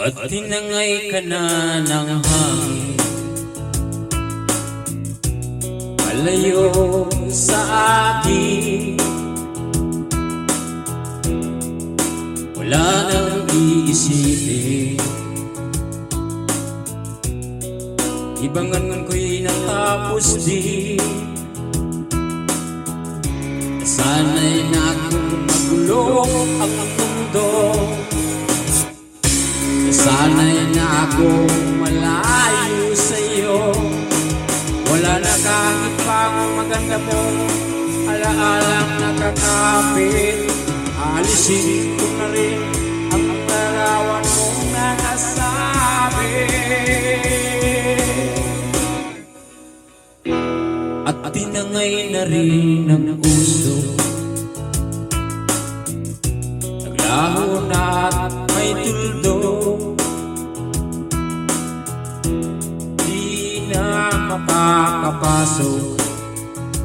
At tinangay ka na ng hangin, malayo sa akin. Wala nang iisipin, ibangan ko'y natapos din. Sana'y na akong magulo ang mundo, sana'y na akong malayo sa'yo. Wala na kahit pang maganda mong alaalang nakakapit. Alisin ko na rin ang larawan mong nakasabi. At tinangay na rin ang puso, naglaho na at may tuldo. Di na makakapasok,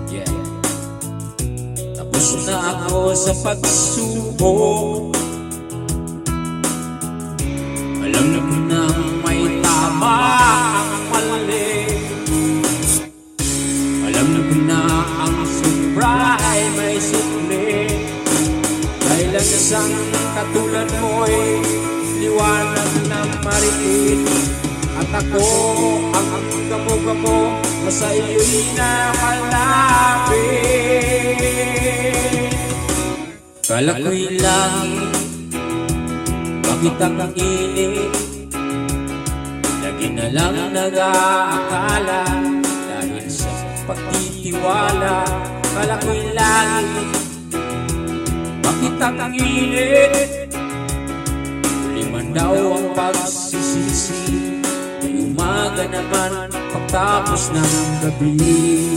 yeah. Tapos na ako sa pagsubok. Alam na ko nang may tama ang mali, alam na ko na ang sobra ay may sukli. Dahil ang isang katulad mo'y liwanag na mariin. At ako ang gamo-gamo na sa iyo'y nakalapit. Kala ko'y langit, bakit ang init? Lagi na lang nag-aakala dahil sa pagtitiwala. Kala ko'y langit, bakit ang init? Huli man daw ang pagsisisi, may umaga naman pagtapos ng gabi.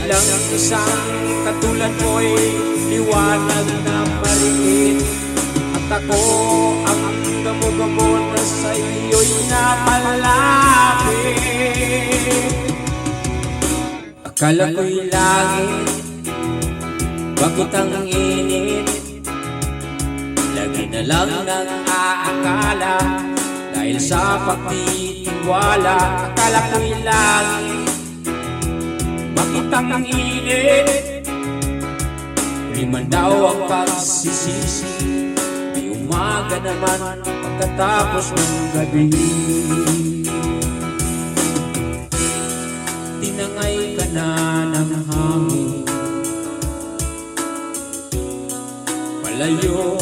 Ang isang katulad mo'y liwanag na mariin. At ako ang gamo-gamo na sa iyo'y napalapit. Akala ko'y langit, bakit ang init? Lagi na lang nag-aakala dahil sa pagtitiwala. Akala ko'y langit, bakit ang init? Huli man daw ang pagsisisi, may umaga naman pagkatapos ng gabi. Tinangay ka na ng hangin, malayo